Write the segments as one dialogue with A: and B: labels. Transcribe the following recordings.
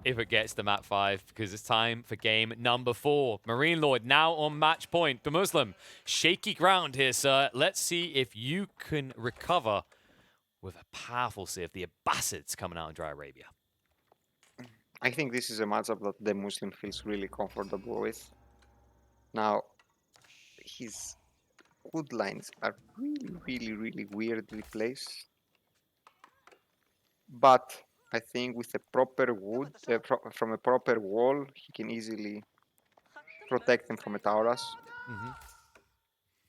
A: if it gets to map 5, because it's time for game number 4. MarineLorD now on match point. DeMusliM, shaky ground here, sir. Let's see if you can recover with a powerful save. The Abbasids coming out in Dry Arabia.
B: I think this is a matchup that DeMusliM feels really comfortable with. Now, his wood lines are really weirdly placed. But I think with a proper wood, from a proper wall, he can easily protect them from a Taurus.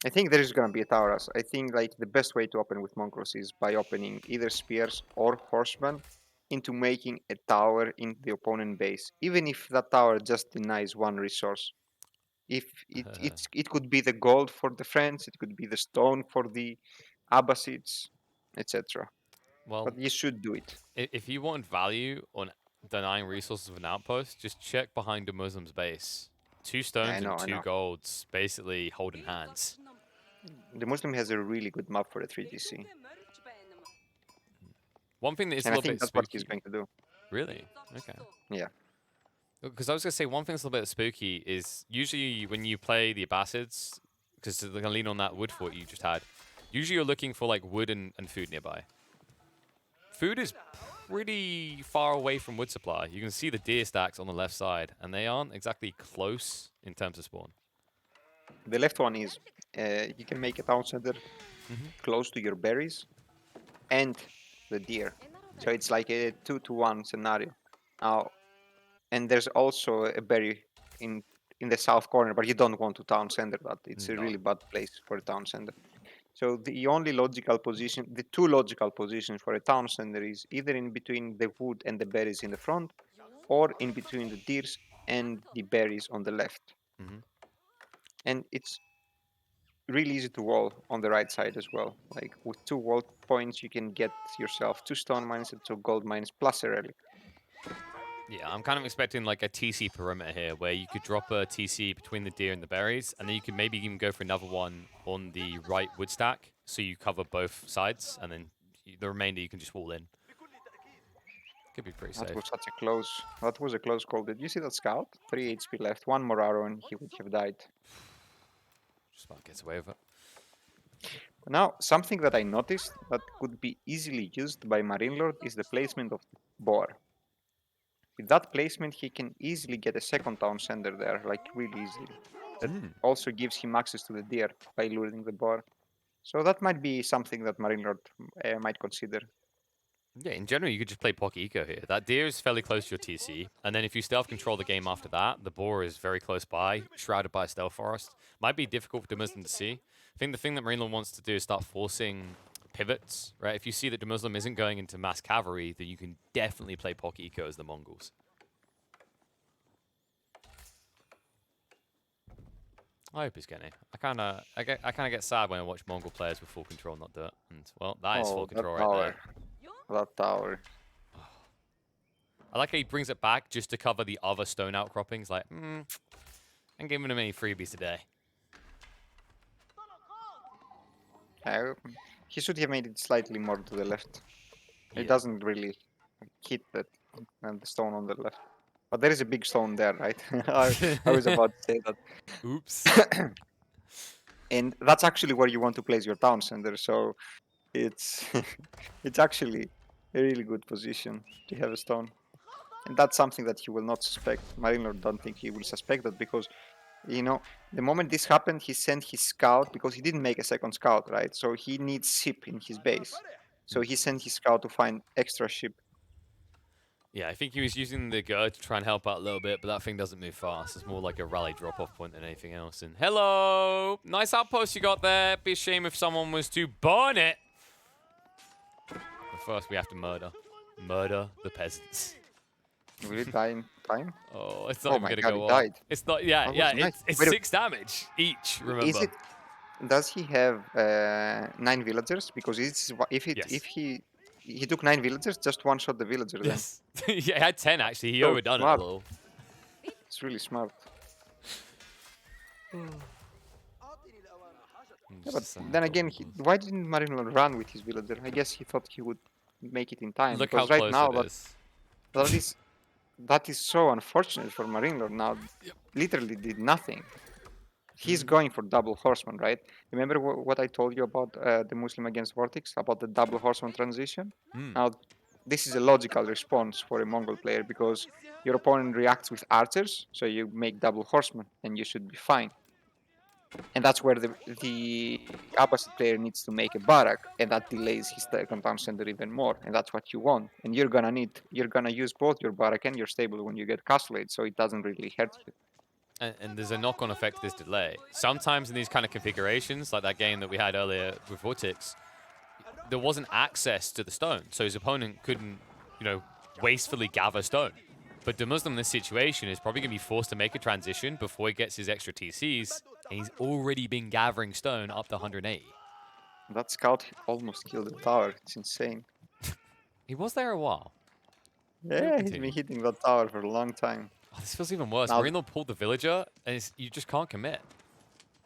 B: I think there is going to be a Taurus. I think like the best way to open with Mongols is by opening either spears or horsemen into making a tower in the opponent base, even if that tower just denies one resource. If it could be the gold for the French, it could be the stone for the Abbasids, etc.
A: Well,
B: But you should do it.
A: if you want value on denying resources of an outpost, just check behind the Muslim's base. 2
B: Yeah,
A: stones and
B: I
A: 2
B: know.
A: golds, basically holding hands.
B: DeMusliM has a really good map for a 3GC.
A: One thing that is a
B: And I
A: little
B: think
A: bit
B: that's what he's
A: spooky.
B: going to do.
A: Really? Okay.
B: Yeah.
A: Because I was going to say, one thing that's a little bit spooky is usually when you play the Abbasids, because they're going to lean on that wood fort you just had, usually you're looking for like wood and food nearby. Food is pretty far away from wood supply. You can see the deer stacks on the left side, and they aren't exactly close in terms of spawn.
B: The left one is you can make a town center close to your berries and the deer. So it's like a 2-to-1 scenario. Now, and there's also a berry in the south corner, but you don't want to town center that. It's a
A: No.
B: really bad place for a town center. So the only logical position, the 2 logical positions for a town center is either in between the wood and the berries in the front, or in between the deers and the berries on the left. And it's really easy to wall on the right side as well. Like with 2 wall points, you can get yourself 2 stone mines and 2 gold mines plus a relic.
A: Yeah, I'm kind of expecting like a TC perimeter here, where you could drop a TC between the deer and the berries, and then you can maybe even go for another one on the right wood stack, so you cover both sides, and then the remainder you can just wall in. Could be pretty safe.
B: That was such a close. That was a close call. Did you see that scout? 3 HP left. 1 more arrow and he would have died.
A: Just about gets away with it.
B: Now, something that I noticed that could be easily used by MarineLorD is the placement of the boar. With that placement, he can easily get a second town center there, like really easily. That also gives him access to the deer by luring the boar. So that might be something that MarineLorD might consider.
A: Yeah, in general, you could just play Pocket Eco here. That deer is fairly close to your TC, and then if you stealth control the game after that, the boar is very close by, shrouded by a stealth forest. Might be difficult for DeMusliM to see. I think the thing that MarineLorD wants to do is start forcing pivots, right? If you see that DeMusliM isn't going into mass cavalry, then you can definitely play Pocket Eco as the Mongols. I hope he's getting it. I kind of get sad when I watch Mongol players with full control not do it. And well, that is full control right there.
B: That tower.
A: I like how he brings it back just to cover the other stone outcroppings. Like, I'm giving him any freebies today.
B: He should have made it slightly more to the left.
A: Yeah.
B: It doesn't really hit the stone on the left. But there is a big stone there, right? I was about to say that.
A: Oops.
B: And that's actually where you want to place your town center. So it's it's actually a really good position to have a stone. And that's something that he will not suspect. MarineLorD don't think he will suspect that because, you know, the moment this happened, he sent his scout because he didn't make a second scout, right? So he needs ship in his base. So he sent his scout to find extra ship.
A: Yeah, I think he was using the gird to try and help out a little bit, but that thing doesn't move fast. It's more like a rally drop-off point than anything else. And hello! Nice outpost you got there. Be a shame if someone was to burn it. But first, we have to murder. Murder the peasants.
B: Will it die in time?
A: Oh, it's not
B: Oh
A: even
B: my
A: going to
B: god,
A: go
B: he
A: off.
B: died.
A: It's not, yeah,
B: That
A: yeah,
B: was nice.
A: it's
B: Wait a-
A: 6 damage each, remember.
B: Is it? Does he have 9 villagers? Because if
A: Yes.
B: he took 9 villagers, just one shot the villager. Then
A: Yes. Yeah, he had 10 actually. He
B: So
A: overdone it a
B: smart.
A: little.
B: It's really smart. Yeah, but then again, why didn't MarineLorD run with his villager? I guess he thought he would make it in time.
A: Look how
B: because right
A: close
B: now
A: it is.
B: that is that is so unfortunate for MarineLorD now. Literally did nothing. He's
A: Mm-hmm.
B: going for double horseman, right? Remember what I told you about the Muslim against Vortex, about the double horseman transition?
A: Mm.
B: Now, this is a logical response for a Mongol player because your opponent reacts with archers, so you make double horseman and you should be fine. And that's where the opposite player needs to make a barrack, and that delays his second town center even more, and that's what you want. And you're gonna use both your barrack and your stable when you get castle aid, so it doesn't really hurt you.
A: And there's a knock-on effect to this delay. Sometimes in these kind of configurations, like that game that we had earlier with Vortex, there wasn't access to the stone, so his opponent couldn't, wastefully gather stone. But DeMusliM in this situation is probably going to be forced to make a transition before he gets his extra TCs, and he's already been gathering stone up to 180.
B: That scout almost killed the tower. It's insane.
A: He was there a while.
B: Yeah, he's been hitting that tower for a long time.
A: Oh, this feels even worse.
B: Now,
A: MarineLorD pulled the villager, and you just can't commit.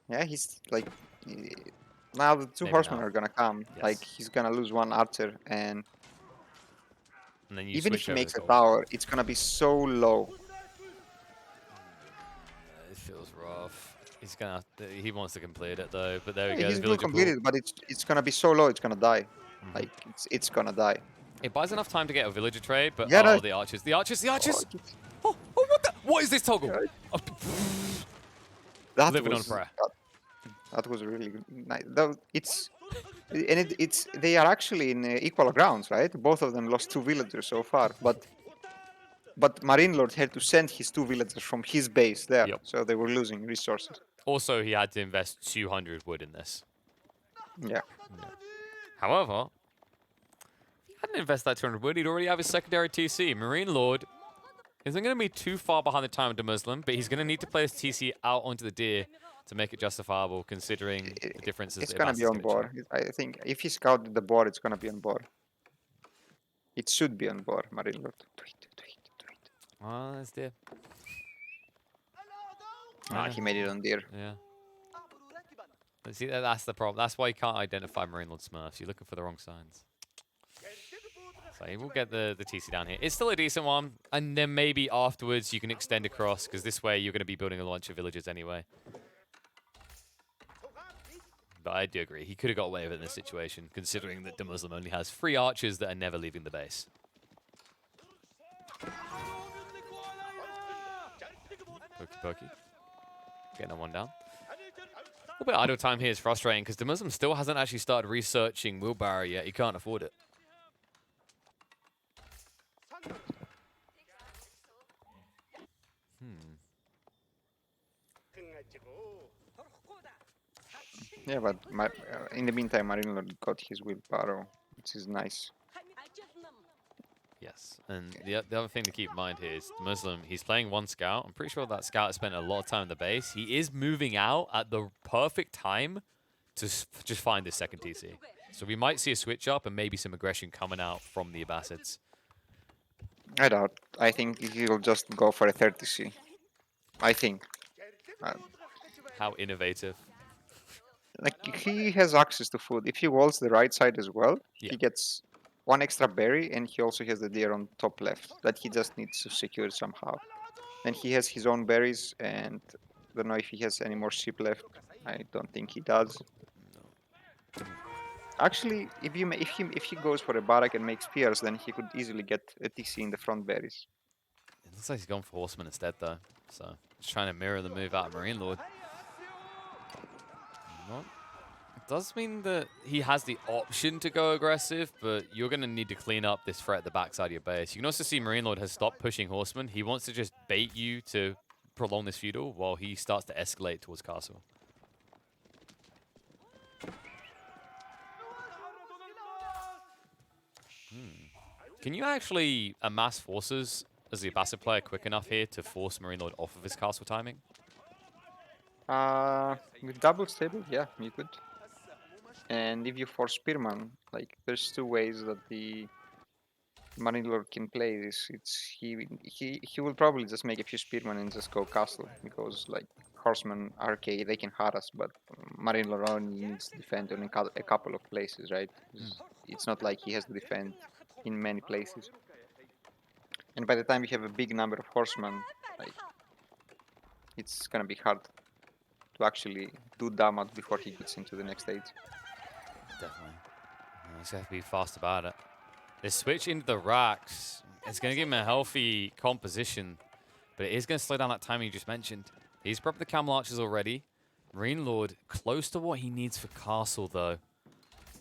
B: yeah, he's like... Now the two
A: Maybe
B: horsemen
A: not.
B: are gonna come.
A: Yes.
B: Like, he's gonna lose one archer, and
A: And then you
B: even if
A: switch
B: he
A: over
B: makes
A: the
B: a
A: gold.
B: tower, it's gonna be so low.
A: It feels rough. He wants to complete it though, but there we
B: Yeah,
A: go.
B: he's
A: The
B: still
A: villager pull.
B: completed, but it's gonna be so low, it's gonna die. Like, it's gonna die.
A: It buys enough time to get a villager trade, but
B: Yeah, no.
A: the archers, the archers, the archers!
B: Oh,
A: What the? What is this toggle?
B: Yeah.
A: Oh,
B: that
A: living on
B: was
A: prayer.
B: that was really good. Nice. They are actually in equal grounds, right? Both of them lost 2 villagers so far, but MarineLorD had to send his 2 villagers from his base there,
A: Yep.
B: so they were losing resources.
A: Also, he had to invest 200 wood in this.
B: Yeah.
A: However, he hadn't invested that 200 wood. He'd already have his secondary TC. MarineLorD isn't going to be too far behind the time of DeMusliM, but he's going to need to play his TC out onto the deer to make it justifiable, considering the differences.
B: It's gonna be on board. I think if he scouted the board, it's gonna be on board. It should be on board, MarineLorD.
A: Oh, that's deer.
B: Ah, he made it on deer.
A: Yeah. See, that's the problem. That's why you can't identify MarineLorD Smurfs. You're looking for the wrong signs. So he will get the TC down here. It's still a decent one, and then maybe afterwards you can extend across, because this way you're going to be building a bunch of villages anyway. But I do agree. He could have got away with it in this situation, considering that DeMusliM only has 3 archers that are never leaving the base. Pokey pokey. Getting one down. A little bit of idle time here is frustrating, because DeMusliM still hasn't actually started researching wheelbarrow yet. He can't afford it.
B: Yeah, but in the meantime, MarineLorD got his wheelbarrow, which is nice.
A: Yes, and the other thing to keep in mind here is DeMusliM, he's playing 1 scout. I'm pretty sure that scout has spent a lot of time in the base. He is moving out at the perfect time to just find his second TC. So we might see a switch up and maybe some aggression coming out from the Abbasids.
B: I doubt. I think he'll just go for a 30C. I think.
A: How innovative.
B: Like, he has access to food. If he walls the right side as well,
A: Yeah.
B: he gets 1 extra berry, and he also has the deer on top left that he just needs to secure somehow. Then he has his own berries, and I don't know if he has any more sheep left. I don't think he does. Actually, if he goes for a barrack and makes spears, then he could easily get a TC in the front berries.
A: It looks like he's gone for Horseman instead, though. So, just trying to mirror the move out of MarineLorD. It does mean that he has the option to go aggressive, but you're going to need to clean up this threat at the backside of your base. You can also see MarineLorD has stopped pushing Horseman. He wants to just bait you to prolong this feudal while he starts to escalate towards castle. Can you actually amass forces as the Abbasid player quick enough here to force MarineLorD off of his castle timing?
B: With double stable, yeah, you could. And if you force Spearman, like, there's 2 ways that the MarineLorD can play this. He will probably just make a few Spearmen and just go castle, because like Horsemen, RK, they can harass, but MarineLorD only needs to defend on a couple of places, right? It's not like he has to defend in many places. And by the time you have a big number of horsemen, like, it's gonna be hard to actually do damage before he gets into the next stage.
A: Definitely. He's gonna have to be fast about it. The switch into the racks, it's gonna give him a healthy composition, but it is gonna slow down that timing you just mentioned. He's prepped the camel archers already. MarineLorD close to what he needs for castle though.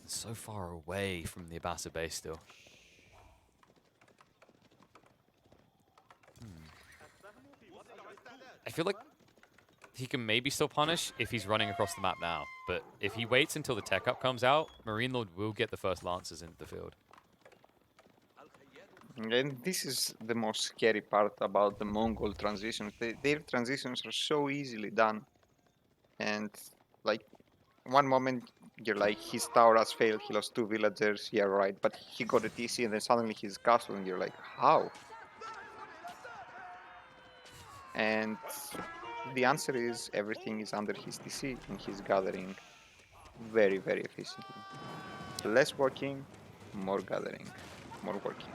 A: So far away from the Abasa base still. I feel like he can maybe still punish if he's running across the map now. But if he waits until the tech up comes out, MarineLorD will get the first lancers into the field.
B: And this is the most scary part about the Mongol transitions. Their transitions are so easily done. And like one moment you're like, his tower has failed, he lost 2 villagers, yeah right, but he got a TC and then suddenly he's castle and you're like, how? And the answer is everything is under his TC and he's gathering very, very efficiently. Less walking, more gathering, more working.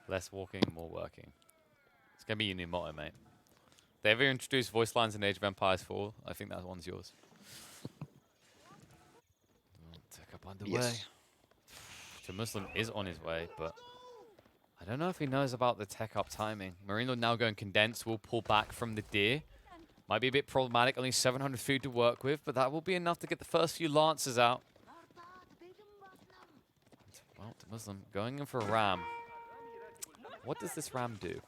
A: Less walking, more working. It's going to be your new motto, mate. They ever introduced voice lines in Age of Empires 4? I think that one's yours. Tech up underway.
B: Yes.
A: DeMusliM is on his way, but I don't know if he knows about the tech up timing. MarineLorD now going condensed, will pull back from the deer. Might be a bit problematic, only 700 food to work with, but that will be enough to get the first few lancers out. Well, DeMusliM going in for a ram. What does this ram do?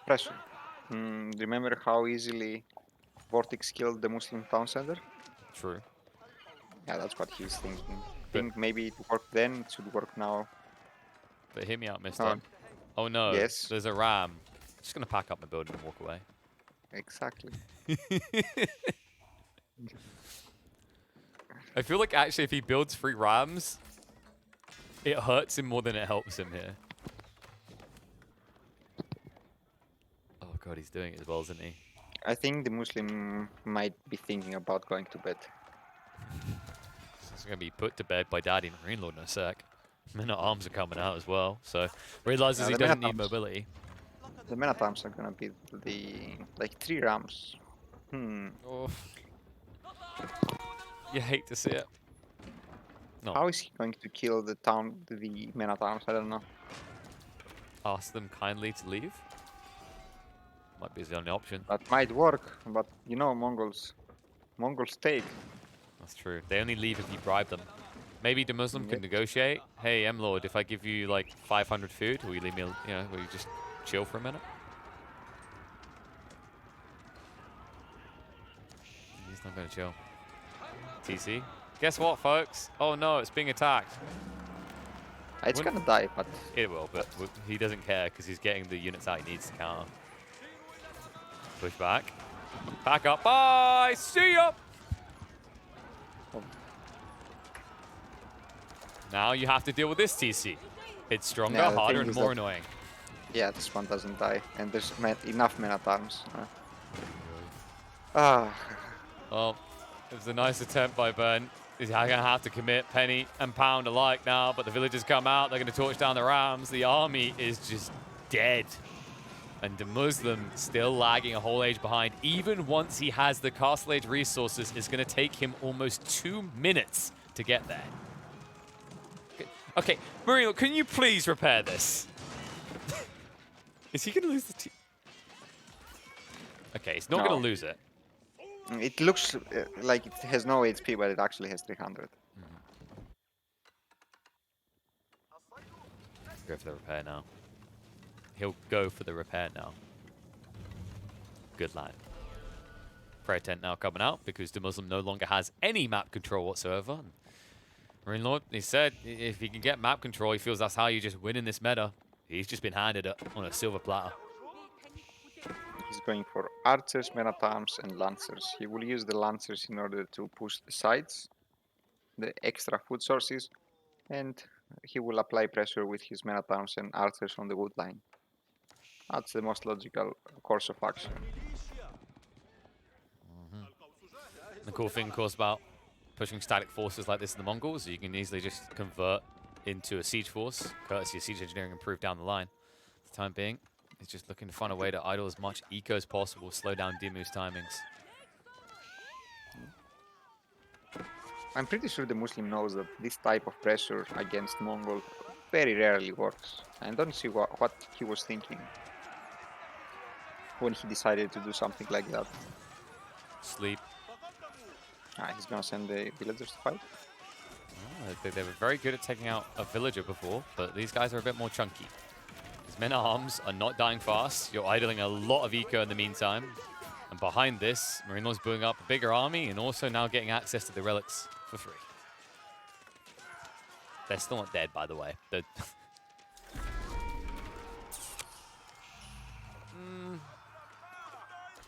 B: Pressure. Remember how easily Vortex killed the Muslim town center?
A: True.
B: Yeah, that's what he's thinking. Think maybe it worked then, it should work now.
A: But hear me out, mister. Oh no,
B: Yes.
A: there's a ram. Just gonna pack up my building and walk away.
B: Exactly.
A: I feel like actually if he builds 3 rams, it hurts him more than it helps him here. Oh god, he's doing it as well, isn't he?
B: I think the Muslim might be thinking about going to bed.
A: He's going to be put to bed by Daddy MarineLorD in a sec. Men at arms are coming out as well, so realizes he doesn't need mobility.
B: The men at arms are gonna be like 3 rams.
A: Oh. You hate to see it. No.
B: How is he going to kill the men at arms? I don't know.
A: Ask them kindly to leave. Might be the only option.
B: That might work, but you know Mongols take.
A: That's true. They only leave if you bribe them. Maybe DeMusliM can negotiate. Hey, MLord, if I give you like 500 food, will you leave me? Will you just chill for a minute? He's not gonna chill. TC. Guess what, folks? Oh no, it's being attacked.
B: It's gonna die, but
A: it will. But he doesn't care because he's getting the units out he needs to counter. Push back. Back up. Bye. See ya. Now you have to deal with this TC. It's stronger, harder, and more annoying.
B: Yeah, this one doesn't die, and there's enough men at arms.
A: Well, it was a nice attempt by Ben. He's going to have to commit penny and pound alike now, but the villagers come out. They're going to torch down the rams. The army is just dead. And DeMusliM still lagging a whole age behind. Even once he has the castle age resources, it's going to take him almost 2 minutes to get there. Okay, MarineLorD, can you please repair this? Is he going to lose the team? Okay, he's not going to lose it.
B: It looks like it has no HP, but it actually has 300.
A: Go for the repair now. He'll go for the repair now. Good line. Prayer tent now coming out because DeMusliM no longer has any map control whatsoever. MarineLorD, he said if he can get map control, he feels that's how you just win in this meta. He's just been handed it on a silver platter.
B: He's going for archers, men at arms, and lancers. He will use the lancers in order to push the sides, the extra food sources, and he will apply pressure with his men at arms and archers on the wood line. That's the most logical course of action.
A: The cool thing, of course, about pushing static forces like this in the Mongols, you can easily just convert into a siege force, courtesy of siege engineering improved down the line. For the time being, he's just looking to find a way to idle as much eco as possible, slow down DeMusliM's timings.
B: I'm pretty sure DeMusliM knows that this type of pressure against Mongol very rarely works. I don't see what he was thinking when he decided to do something like that.
A: Sleep.
B: He's gonna send the villagers to fight.
A: Oh, they were very good at taking out a villager before, but these guys are a bit more chunky. His men-at-arms are not dying fast. You're idling a lot of eco in the meantime. And behind this, MarineLorD's building up a bigger army and also now getting access to the relics for free. They're still not dead, by the way.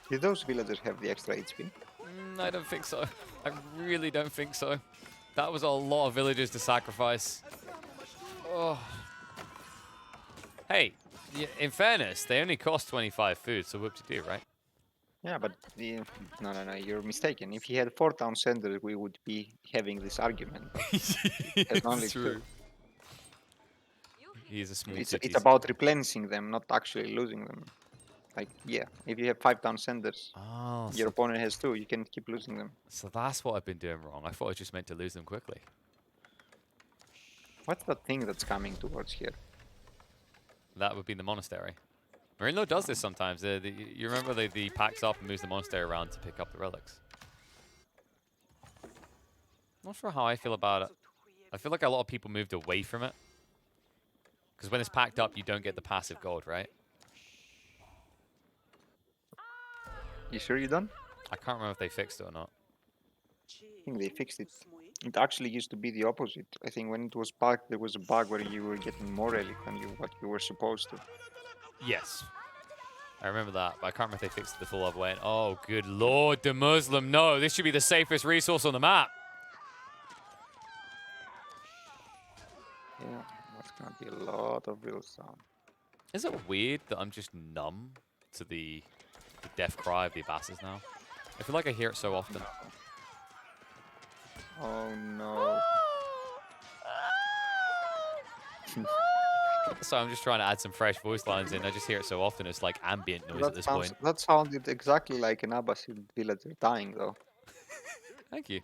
B: Do those villagers have the extra HP?
A: I don't think so. I really don't think so. That was a lot of villagers to sacrifice. Oh. Hey, in fairness, they only cost 25 food, so whoop-de-doo, right?
B: Yeah, but no, you're mistaken. If he had 4 town centers, we would be having this argument.
A: It's
B: only
A: true. He's a small
B: it's about replenishing them, not actually losing them. Like, yeah, if you have 5 town centers, your opponent has 2, you can keep losing them.
A: So that's what I've been doing wrong. I thought I just meant to lose them quickly.
B: What's the thing that's coming towards here?
A: That would be the monastery. MarineLorD does this sometimes. You remember the packs up and moves the monastery around to pick up the relics. Not sure how I feel about it. I feel like a lot of people moved away from it. Because when it's packed up, you don't get the passive gold, right?
B: You sure you done?
A: I can't remember if they fixed it or not.
B: I think they fixed it. It actually used to be the opposite. I think when it was packed, there was a bug where you were getting more relic than what you were supposed to.
A: Yes. I remember that, but I can't remember if they fixed it the full other way. Oh, good lord, DeMusliM. No, this should be the safest resource on the map.
B: Yeah, that's going to be a lot of real sound.
A: Is it weird that I'm just numb to the death cry of the Abbasids now? I feel like I hear it so often.
B: Oh no.
A: So I'm just trying to add some fresh voice lines in. I just hear it so often. It's like ambient noise at this point.
B: That sounded exactly like an Abbasid villager dying, though.
A: Thank you.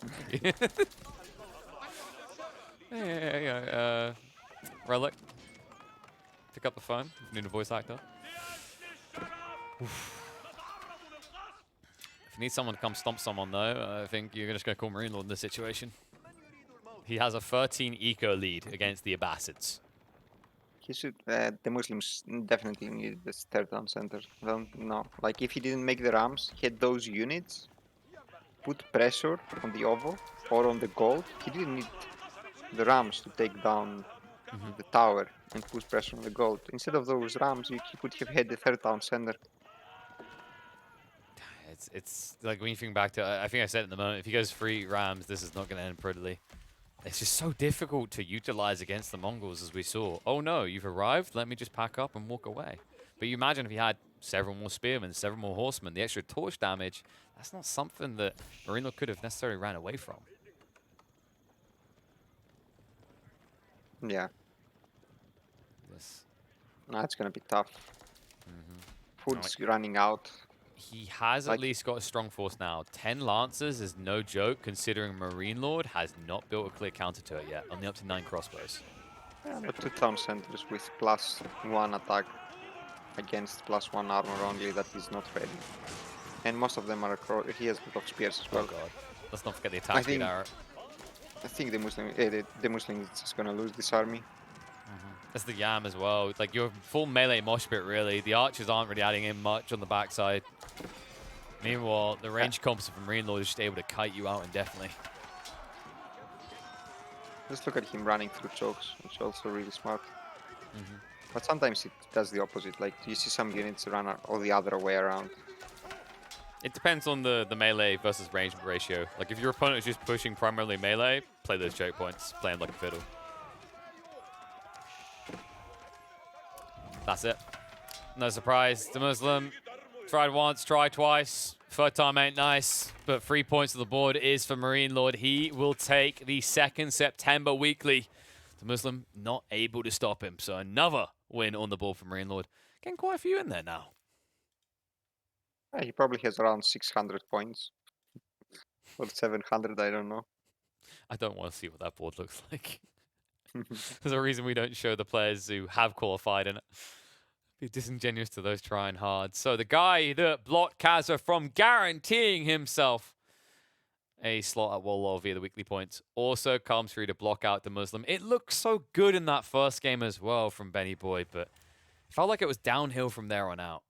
A: Yeah. Relic. Pick up the phone. Need a voice actor. Oof. If you need someone to come stomp someone, though, I think you're just going to call MarineLorD in this situation. He has a 13 eco lead against the Abbasids.
B: He should. The Muslims definitely need this third town center. No, like if he didn't make the rams, he had those units, put pressure on the ovo or on the gold. He didn't need the rams to take down the tower and put pressure on the gold. Instead of those rams, he could have had the third town center.
A: It's like when you think back to, I think I said it in the moment, if he goes 3 rams, this is not going to end prettily. It's just so difficult to utilize against the Mongols, as we saw. Oh no, you've arrived, let me just pack up and walk away. But you imagine if he had several more spearmen, several more horsemen, the extra torch damage, that's not something that MarineLorD could have necessarily ran away from.
B: Yeah.
A: This.
B: That's going to be tough. Food's running out.
A: He has at least got a strong force now. 10 Lancers is no joke, considering MarineLorD has not built a clear counter to it yet, only up to 9 crossbows.
B: Yeah, but 2 town centers with +1 attack against +1 armor only, that is not ready. And most of them are he has a lot of spears as well.
A: Oh god. Let's not forget the attack speed arrow.
B: I think the Muslim is just gonna lose this army.
A: That's the Yam as well. Like, you're full melee mosh pit, really. The archers aren't really adding in much on the backside. Meanwhile, the range comps from MarineLorD is just able to kite you out indefinitely.
B: Just look at him running through chokes, which is also really smart. But sometimes it does the opposite. Like, you see some units run all the other way around.
A: It depends on the melee versus range ratio. Like, if your opponent is just pushing primarily melee, play those choke points, play them like a fiddle. That's it. No surprise. DeMusliM tried once, tried twice. Third time ain't nice, but 3 points to the board is for MarineLorD. He will take the 2nd September weekly DeMusliM not able to stop him. So another win on the board from MarineLorD. Getting quite a few in there now.
B: He probably has around 600 points. Or 700, I don't know.
A: I don't want to see what that board looks like. There's a reason we don't show the players who have qualified in it. Be disingenuous to those trying hard. So the guy that blocked Kaza from guaranteeing himself a slot at Wololo via the weekly points also comes through to block out DeMusliM. It looked so good in that first game as well from Benny Boy, but it felt like it was downhill from there on out.